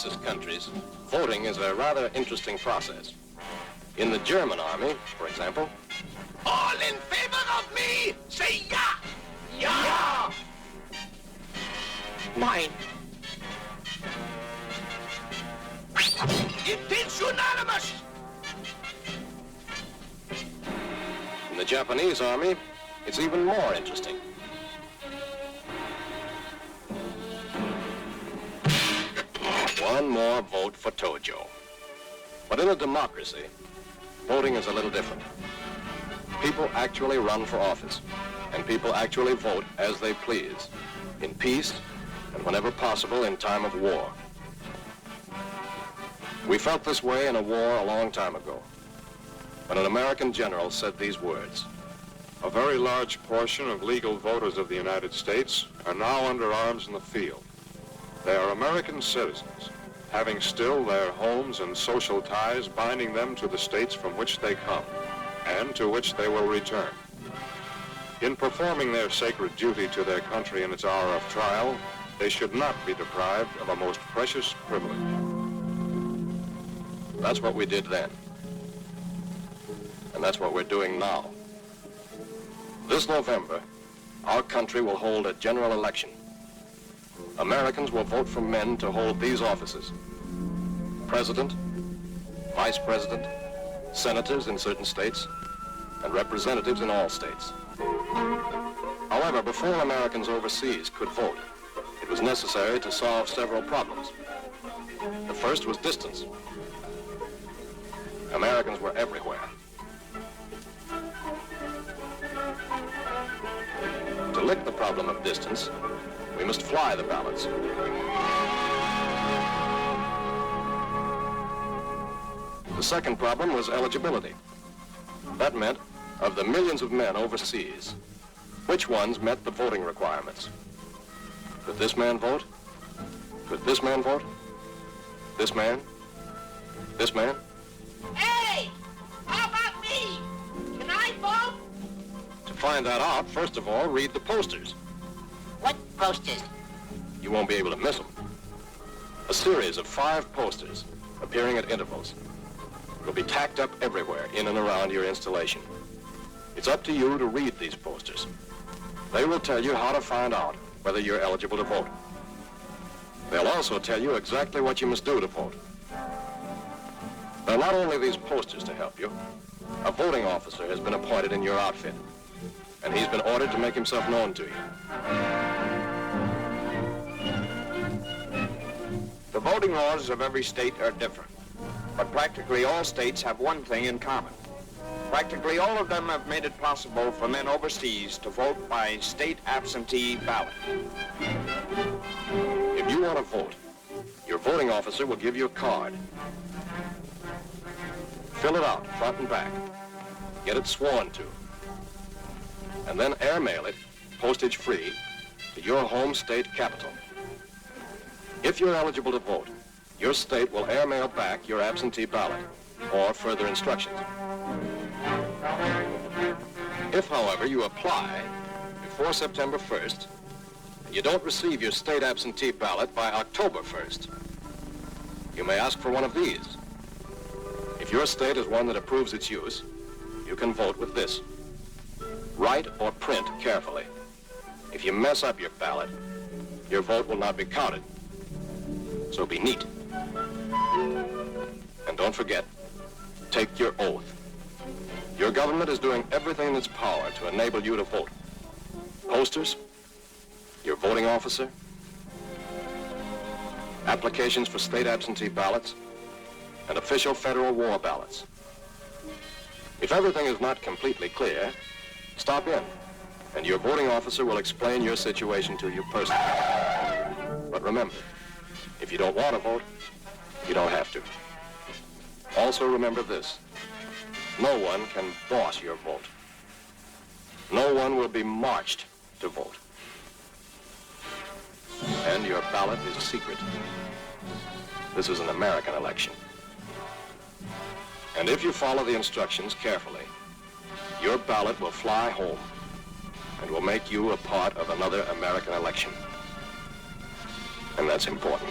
Axis countries, voting is a rather interesting process. In the German army, for example, all in favor of me, say ja! Ja! Nein. It is unanimous! In the Japanese army, it's even more interesting. One more vote for Tojo. But in a democracy, voting is a little different. People actually run for office, and people actually vote as they please, in peace and whenever possible in time of war. We felt this way in a war a long time ago, when an American general said these words. A very large portion of legal voters of the United States are now under arms in the field. They are American citizens, having still their homes and social ties binding them to the states from which they come and to which they will return. In performing their sacred duty to their country in its hour of trial, they should not be deprived of a most precious privilege. That's what we did then. And that's what we're doing now. This November, our country will hold a general election. Americans will vote for men to hold these offices: president, vice president, senators in certain states, and representatives in all states. However, before Americans overseas could vote, it was necessary to solve several problems. The first was distance. Americans were everywhere. To lick the problem of distance, we must fly the ballots. The second problem was eligibility. That meant, of the millions of men overseas, which ones met the voting requirements? Could this man vote? Could this man vote? This man? This man? Hey! How about me? Can I vote? To find that out, first of all, read the posters. What posters? You won't be able to miss them. A series of 5 posters appearing at intervals will be tacked up everywhere in and around your installation. It's up to you to read these posters. They will tell you how to find out whether you're eligible to vote. They'll also tell you exactly what you must do to vote. There are not only these posters to help you. A voting officer has been appointed in your outfit, and he's been ordered to make himself known to you. The voting laws of every state are different, but practically all states have one thing in common. Practically all of them have made it possible for men overseas to vote by state absentee ballot. If you want to vote, your voting officer will give you a card. Fill it out, front and back. Get it sworn to. And then airmail it, postage free, to your home state capital. If you're eligible to vote, your state will airmail back your absentee ballot or further instructions. If, however, you apply before September 1st, and you don't receive your state absentee ballot by October 1st, you may ask for one of these. If your state is one that approves its use, you can vote with this. Write or print carefully. If you mess up your ballot, your vote will not be counted. So be neat. And don't forget, take your oath. Your government is doing everything in its power to enable you to vote. Posters, your voting officer, applications for state absentee ballots, and official federal war ballots. If everything is not completely clear, stop in, and your voting officer will explain your situation to you personally. But remember, if you don't want to vote, you don't have to. Also remember this: no one can boss your vote. No one will be marched to vote. And your ballot is secret. This is an American election. And if you follow the instructions carefully, your ballot will fly home and will make you a part of another American election. And that's important.